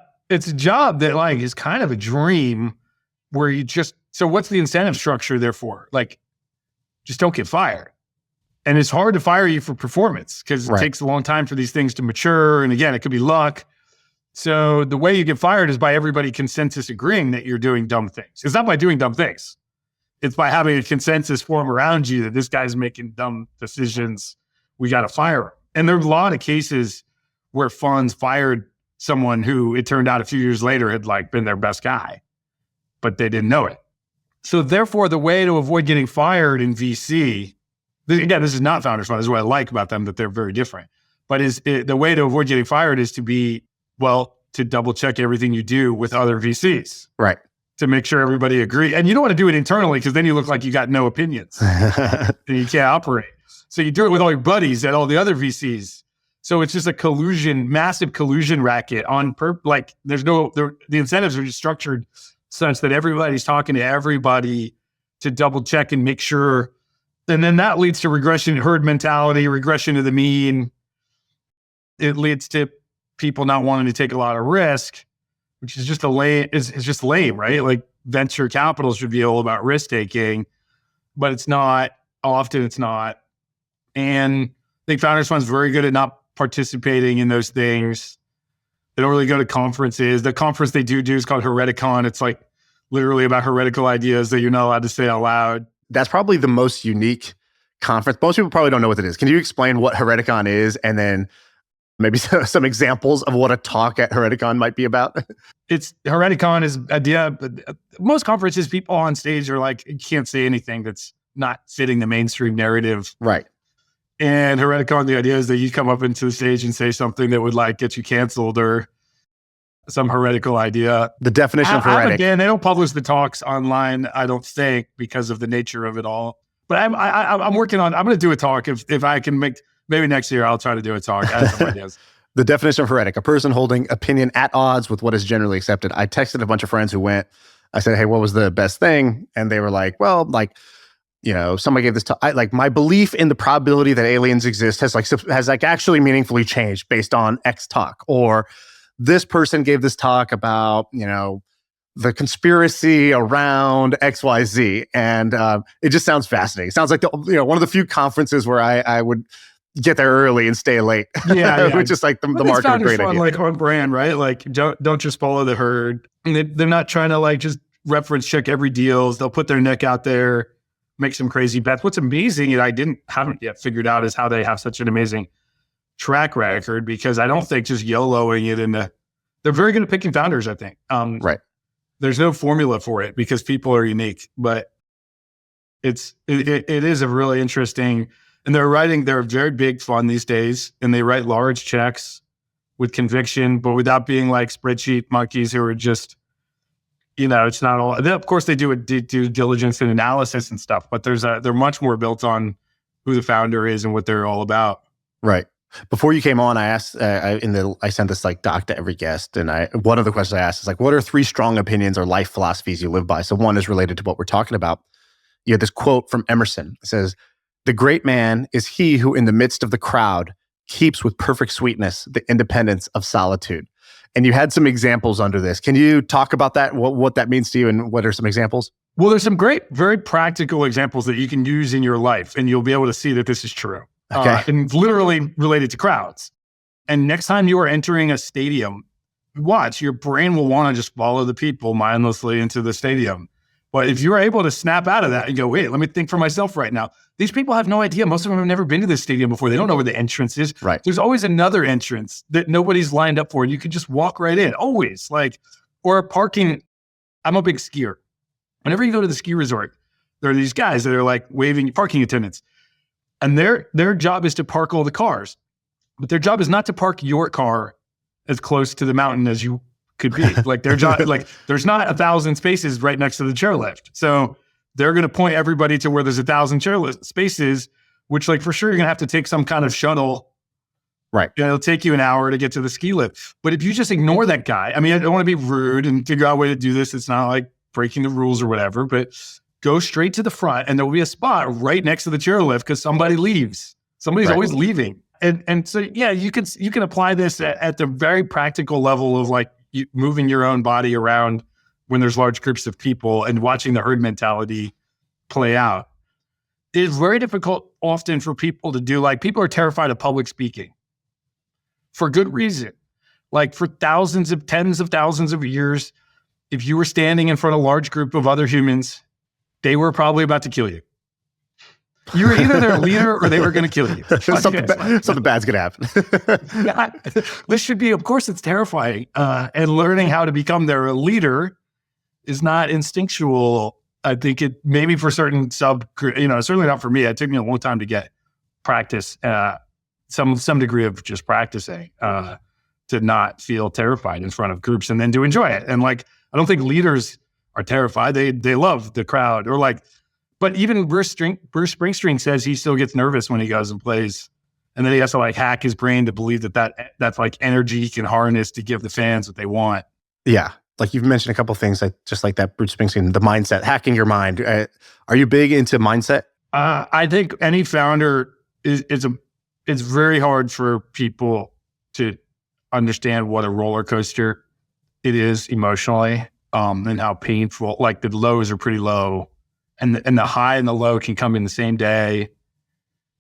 job that like is kind of a dream where so what's the incentive structure therefore? Like, just don't get fired. And it's hard to fire you for performance because it takes a long time for these things to mature. And again, it could be luck. So the way you get fired is by everybody consensus agreeing that you're doing dumb things. It's not by doing dumb things. It's by having a consensus form around you that this guy's making dumb decisions. We got to fire him. And there are a lot of cases where funds fired someone who it turned out a few years later had like been their best guy, but they didn't know it. So therefore, the way to avoid getting fired in VC, again, this is not founders fund. This is what I like about them, that they're very different. But the way to avoid getting fired is to double check everything you do with other VCs. Right. To make sure everybody agree. And you don't want to do it internally because then you look like you got no opinions and you can't operate. So you do it with all your buddies at all the other VCs. So it's just a massive collusion racket the incentives are just structured such that everybody's talking to everybody to double check and make sure. And then that leads to regression, herd mentality, regression to the mean. It leads to people not wanting to take a lot of risk, which is just just lame, right? Like venture capital should be all about risk taking, but it's not. Often it's not. And I think Founders Fund's very good at not participating in those things. They don't really go to conferences. The conference they do is called Hereticon. It's like literally about heretical ideas that you're not allowed to say out loud. That's probably the most unique conference. Most people probably don't know what it is. Can you explain what Hereticon is and then maybe some examples of what a talk at Hereticon might be about? Hereticon is idea. Most conferences, people on stage are like, you can't say anything that's not fitting the mainstream narrative. Right. And Hereticon, the idea is that you come up into the stage and say something that would like get you canceled or some heretical idea. The definition of heretic. Again, they don't publish the talks online, I don't think, because of the nature of it all. But I'm working on, I'm going to do a talk if I can maybe next year I'll try to do a talk. I have some ideas. The definition of heretic, a person holding opinion at odds with what is generally accepted. I texted a bunch of friends who went. I said, hey, what was the best thing? And they were like, well, like, somebody gave this talk. My belief in the probability that aliens exist has actually meaningfully changed based on X talk. Or this person gave this talk about, the conspiracy around XYZ. And it just sounds fascinating. It sounds like one of the few conferences where I would get there early and stay late. Yeah. Which is like the mark of a great idea. Like on brand, right? Like don't just follow the herd. They're not trying to like just reference check every deal. They'll put their neck out there, make some crazy bets. What's amazing and I haven't yet figured out is how they have such an amazing track record, because I don't think just YOLOing it they're very good at picking founders, I think. Right. There's no formula for it because people are unique, but it is a really interesting, and they're a very big fund these days, and they write large checks with conviction, but without being like spreadsheet monkeys who are just, it's not all. Of course, they do due diligence and analysis and stuff, but they're much more built on who the founder is and what they're all about. Right. Before you came on, I asked I sent this like doc to every guest, and one of the questions I asked is like, what are 3 strong opinions or life philosophies you live by? So one is related to what we're talking about. You have this quote from Emerson. It says, "The great man is he who, in the midst of the crowd, keeps with perfect sweetness the independence of solitude." And you had some examples under this. Can you talk about that? What that means to you, and what are some examples? Well, there's some great, very practical examples that you can use in your life, and you'll be able to see that this is true. Okay. And literally related to crowds. And next time you are entering a stadium, watch, your brain will want to just follow the people mindlessly into the stadium. But if you're able to snap out of that and go, wait, let me think for myself right now. These people have no idea. Most of them have never been to this stadium before. They don't know where the entrance is. Right. There's always another entrance that nobody's lined up for, and you can just walk right in, always. Or parking. I'm a big skier. Whenever you go to the ski resort, there are these guys that are like waving parking attendants. And their job is to park all the cars. But their job is not to park your car as close to the mountain as you could be. Like their job, there's not 1,000 spaces right next to the chairlift. So they're going to point everybody to where there's 1,000 chairlift spaces, which like for sure you're going to have to take some kind of shuttle. Right. It'll take you an hour to get to the ski lift. But if you just ignore that guy, I mean, I don't want to be rude and figure out a way to do this. It's not like breaking the rules or whatever, but go straight to the front and there will be a spot right next to the chairlift because somebody leaves. Somebody's always leaving. And so, yeah, you can apply this at the very practical level of like moving your own body around when there's large groups of people and watching the herd mentality play out. It's very difficult often for people to do. Like, people are terrified of public speaking for good reason. Like, for tens of thousands of years, if you were standing in front of a large group of other humans, they were probably about to kill you. You were either their leader or they were going to kill you. Something bad's going to happen. This should be, of course, it's terrifying. And learning how to become their leader is not instinctual. I think it maybe for certain certainly not for me. It took me a long time to get practice, some degree of just practicing to not feel terrified in front of groups and then to enjoy it. And like, I don't think leaders are terrified. They love the crowd or like, but even Bruce Springsteen says he still gets nervous when he goes and plays. And then he has to like hack his brain to believe that's like energy he can harness to give the fans what they want. Yeah. Like you've mentioned a couple of things just like that, Bruce Springsteen, the mindset, hacking your mind. Are you big into mindset? I think any founder it's very hard for people to understand what a roller coaster it is emotionally, and how painful, like the lows are pretty low and the high and the low can come in the same day.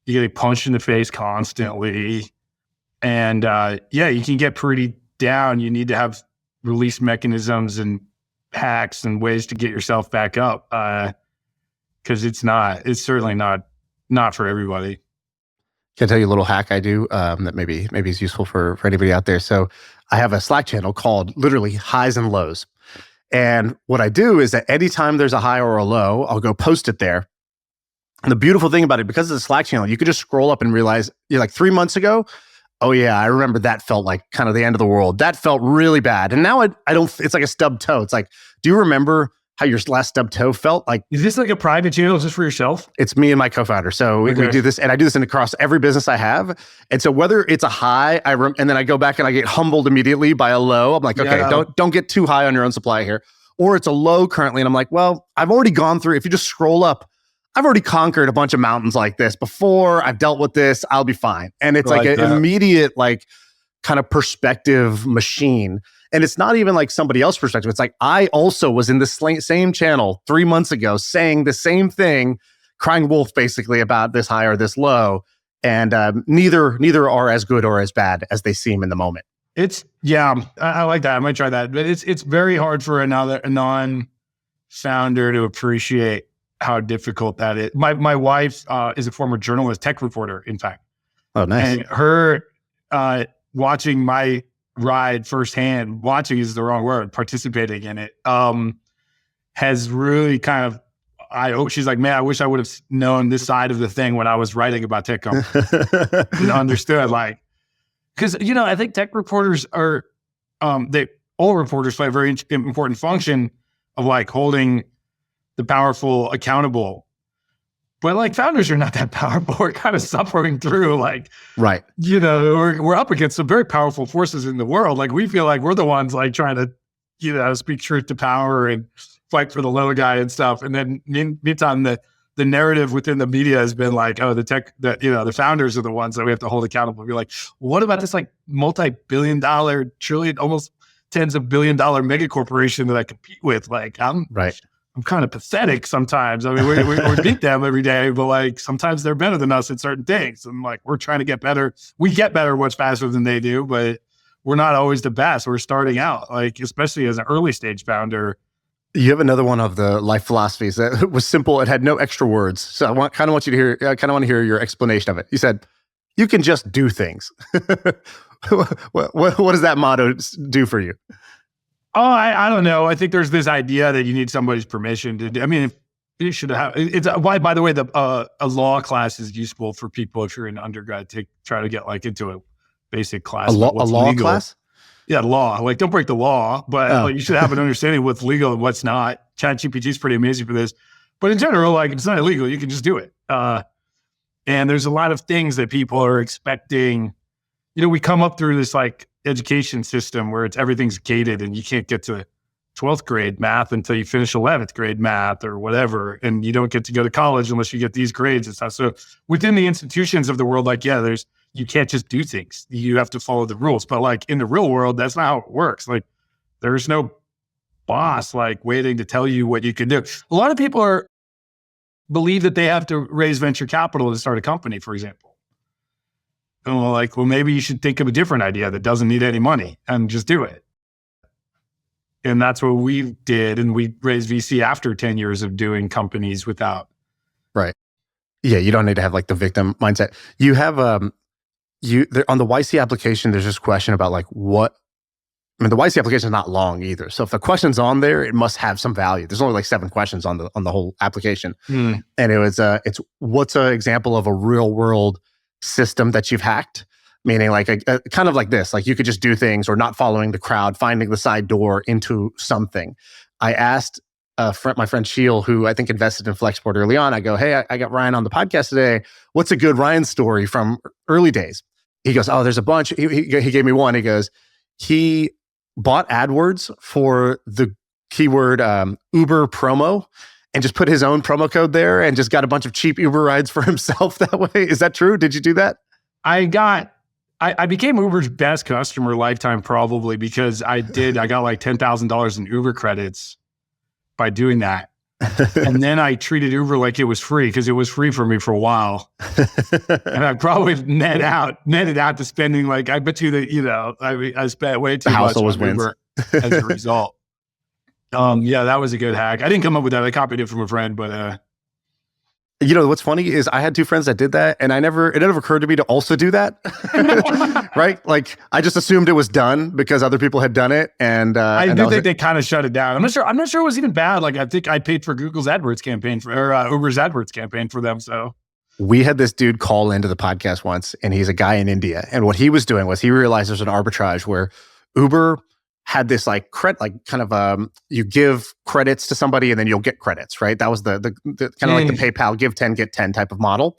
You get punched in the face constantly. And you can get pretty down. You need to have release mechanisms and hacks and ways to get yourself back up. Cause it's certainly not for everybody. Can I tell you a little hack I do that maybe is useful for anybody out there? So I have a Slack channel called literally Highs and Lows. And what I do is that anytime there's a high or a low, I'll go post it there. And the beautiful thing about it, because it's a Slack channel, you could just scroll up and realize, you're like 3 months ago, oh yeah, I remember that felt like kind of the end of the world. That felt really bad. And now I don't, it's like a stubbed toe. It's like, do you remember how your last stubbed toe felt? Like, is this like a private channel just for yourself? It's me and my co-founder. So we do this, and I do this across every business I have. And so whether it's a high, and then I go back and I get humbled immediately by a low. I'm like, okay, don't get too high on your own supply here. Or it's a low currently, and I'm like, well, I've already gone through. If you just scroll up, I've already conquered a bunch of mountains like this before. I've dealt with this. I'll be fine. And it's like an immediate, like, kind of perspective machine. And it's not even like somebody else's perspective. It's like, I also was in this same channel 3 months ago saying the same thing, crying wolf basically about this high or this low. And neither are as good or as bad as they seem in the moment. I like that. I might try that. But it's very hard for a non-founder to appreciate how difficult that is. My wife is a former journalist, tech reporter, in fact. Oh, nice. And her watching my ride firsthand, watching is the wrong word, participating in it, has really kind of, she's like, man, I wish I would have known this side of the thing when I was writing about tech companies and understood, like, because, I think tech reporters are, all reporters play a very important function of like holding the powerful accountable. But like founders are not that powerful. We're kind of suffering through like, right. We're up against some very powerful forces in the world. Like we feel like we're the ones like trying to, speak truth to power and fight for the low guy and stuff. And then meantime, the narrative within the media has been like, oh, the founders are the ones that we have to hold accountable. We're like, what about this like multi-billion-dollar, trillion, almost tens of billion-dollar mega corporation that I compete with? Like I'm kind of pathetic sometimes. I mean, we beat them every day, but like sometimes they're better than us at certain things. And like, we're trying to get better. We get better much faster than they do, but we're not always the best. We're starting out, like, especially as an early stage founder. You have another one of the life philosophies that was simple. It had no extra words. So I want to hear your explanation of it. You said, you can just do things. What does that motto do for you? Oh, I don't know. I think there's this idea that you need somebody's permission to do. I mean, you should have. It's why, by the way, a law class is useful for people if you're in undergrad to try to get like into a basic class. A law class? Yeah, law. Like, don't break the law, but like, you should have an understanding of what's legal and what's not. ChatGPT is pretty amazing for this, but in general, like, it's not illegal. You can just do it. And there's a lot of things that people are expecting. We come up through this like education system where everything's gated and you can't get to 12th grade math until you finish 11th grade math or whatever. And you don't get to go to college unless you get these grades and stuff. So within the institutions of the world, like, you can't just do things. You have to follow the rules. But like in the real world, that's not how it works. Like there's no boss like waiting to tell you what you can do. A lot of people believe that they have to raise venture capital to start a company, for example. And we're like, well, maybe you should think of a different idea that doesn't need any money and just do it. And that's what we did. And we raised VC after 10 years of doing companies without. Right. Yeah. You don't need to have like the victim mindset. You have, on the YC application, there's this question about like the YC application is not long either. So if the question's on there, it must have some value. There's only like 7 questions on the whole application. And it's what's an example of a real world system that you've hacked? Meaning like a kind of like this, like you could just do things or not following the crowd, finding the side door into something. I asked my friend Sheil, who I think invested in Flexport early on, I go, hey, I got Ryan on the podcast today. What's a good Ryan story from early days? He goes, oh, there's a bunch. He gave me one. He goes, he bought AdWords for the keyword Uber promo and just put his own promo code there and just got a bunch of cheap Uber rides for himself that way. Is that true? Did you do that? I became Uber's best customer lifetime probably because I got like $10,000 in Uber credits by doing that. And then I treated Uber like it was free because it was free for me for a while. And I probably netted out to spending like, I bet you that, I spent way too much on Uber as a result. That was a good hack. I didn't come up with that. I copied it from a friend, but what's funny is I had 2 friends that did that, and it never occurred to me to also do that. Right? Like I just assumed it was done because other people had done it, and I think they kind of shut it down. I'm not sure it was even bad. Like I think I paid for Google's AdWords campaign or Uber's AdWords campaign for them. So we had this dude call into the podcast once, and he's a guy in India, and what he was doing was he realized there's an arbitrage where Uber had this like you give credits to somebody and then you'll get credits, right? That was the kind of like the PayPal give 10 get 10 type of model.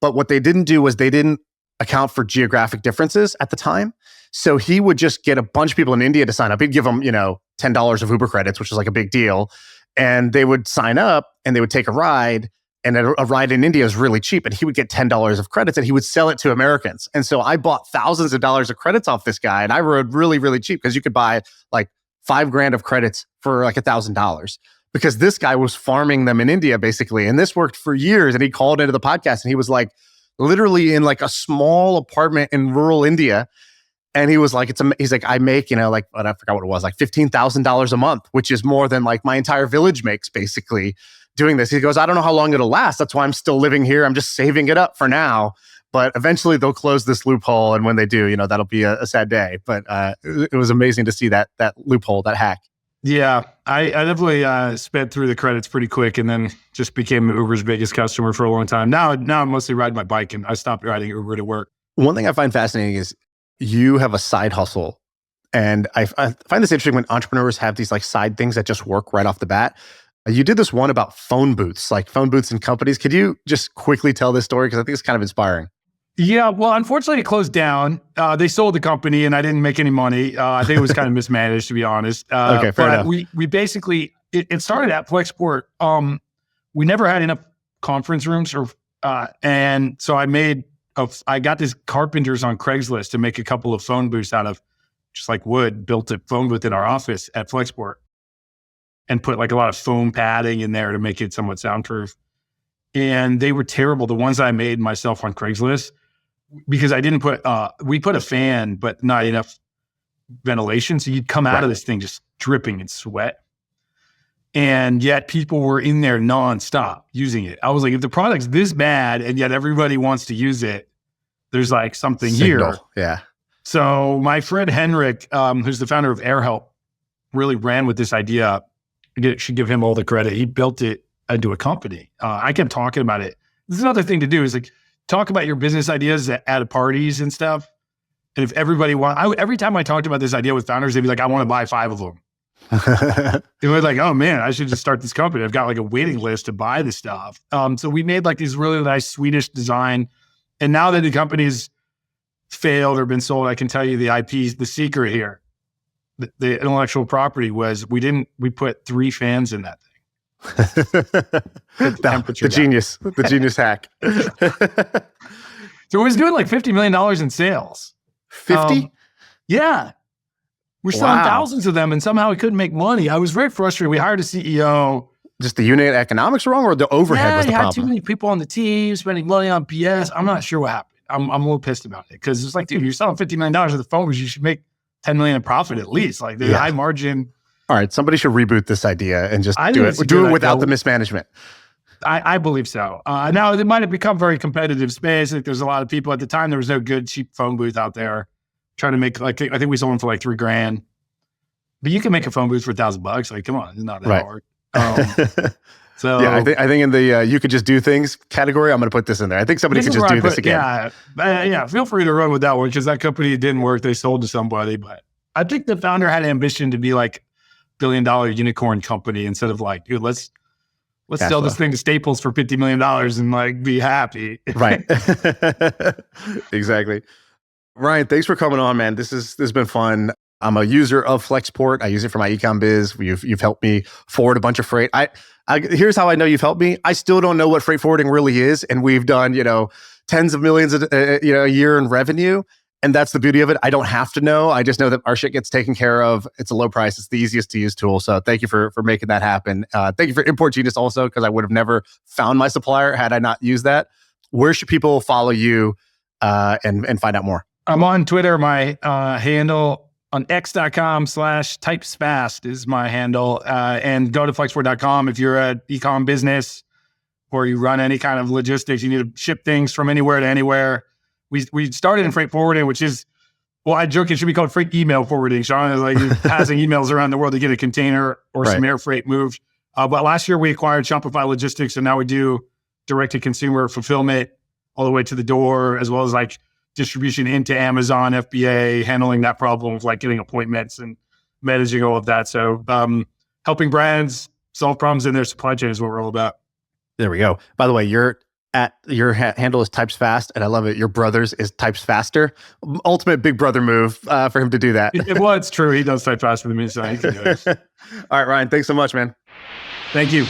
But what they didn't do was they didn't account for geographic differences at the time. So he would just get a bunch of people in India to sign up. He'd give them, $10 of Uber credits, which is like a big deal. And they would sign up and they would take a ride. And a ride in India is really cheap. And he would get $10 of credits and he would sell it to Americans. And so I bought thousands of dollars of credits off this guy. And I rode really, really cheap because you could buy like $5,000 of credits for like $1,000 because this guy was farming them in India basically. And this worked for years. And he called into the podcast and he was like literally in like a small apartment in rural India. And he was like, he's like, I make, I forgot what it was, like $15,000 a month, which is more than like my entire village makes basically doing this. He goes, I don't know how long it'll last. That's why I'm still living here. I'm just saving it up for now. But eventually they'll close this loophole. And when they do, that'll be a sad day. But it was amazing to see that loophole, that hack. Yeah, I definitely sped through the credits pretty quick and then just became Uber's biggest customer for a long time. Now I'm mostly riding my bike and I stopped riding Uber to work. One thing I find fascinating is you have a side hustle. And I find this interesting when entrepreneurs have these like side things that just work right off the bat. You did this one about phone booths, like phone booths in companies. Could you just quickly tell this story? Because I think it's kind of inspiring. Yeah, well, unfortunately, it closed down. They sold the company and I didn't make any money. I think it was kind of mismanaged, to be honest. Okay, fair enough. We basically, it started at Flexport. We never had enough conference rooms, and so I got these carpenters on Craigslist to make a couple of phone booths out of just like wood, built a phone booth in our office at Flexport. And put like a lot of foam padding in there to make it somewhat soundproof. And they were terrible. The ones I made myself on Craigslist, because I didn't we put a fan, but not enough ventilation. So you'd come out of this thing just dripping in sweat. And yet people were in there nonstop using it. I was like, if the product's this bad and yet everybody wants to use it, there's like something here. Yeah. So my friend Henrik, who's the founder of AirHelp, really ran with this idea. I should give him all the credit. He built it into a company. I kept talking about it. This is another thing to do is like talk about your business ideas at parties and stuff. And if everybody every time I talked about this idea with founders, they'd be like, I want to buy 5 of them. They were like, oh man, I should just start this company. I've got like a waiting list to buy the stuff. So we made like these really nice Swedish design. And now that the company's failed or been sold, I can tell you the IP, the secret here, the intellectual property was we put 3 fans in that thing. The genius hack. So it was doing like $50 million in sales. 50? Yeah. We're selling thousands of them and somehow we couldn't make money. I was very frustrated. We hired a CEO. Just the unit economics wrong or the overhead was the problem? Had too many people on the team spending money on PS. I'm not sure what happened. I'm a little pissed about it because it's like, dude, you're selling $50 million of the phones. You should make $10 million in profit at least. Like the high margin. All right, somebody should reboot this idea and just do it without the mismanagement. I believe so. Now, it might have become very competitive space. Like there's a lot of people at the time. There was no good cheap phone booth out there trying to make like I think we sold them for like $3,000. But you can make a phone booth for $1,000. Like, come on, it's not that hard. So yeah, I think in the you could just do things category, I'm going to put this in there. I think somebody could just do this again. Yeah. Feel free to run with that one because that company didn't work. They sold to somebody, but I think the founder had ambition to be like $1 billion unicorn company instead of like, dude, let's sell this thing to Staples for $50 million and like be happy. Right. Exactly. Ryan, thanks for coming on, man. This has been fun. I'm a user of Flexport. I use it for my ecom biz. You've helped me forward a bunch of freight. Here's how I know you've helped me. I still don't know what freight forwarding really is, and we've done tens of millions a year in revenue, and that's the beauty of it. I don't have to know. I just know that our shit gets taken care of. It's a low price. It's the easiest to use tool. So thank you for making that happen. Thank you for Import Genius also, because I would have never found my supplier had I not used that. Where should people follow you and find out more? I'm on Twitter. My handle on x.com/typesfast is my handle. And go to flexport.com if you're an e-com business or you run any kind of logistics, you need to ship things from anywhere to anywhere. We started in freight forwarding, which is, well, I joke it should be called freight email forwarding. Shaan is like passing emails around the world to get a container or some air freight moved. But last year we acquired Shopify Logistics, and now we do direct-to-consumer fulfillment all the way to the door, as well as like distribution into Amazon, FBA, handling that problem of like getting appointments and managing all of that. So helping brands solve problems in their supply chain is what we're all about. There we go. By the way, your handle is Types Fast, and I love it. Your brother's is Types Faster. Ultimate big brother move for him to do that. Well, it's true. He does type faster than me, so he can do it. All right, Ryan, thanks so much, man. Thank you.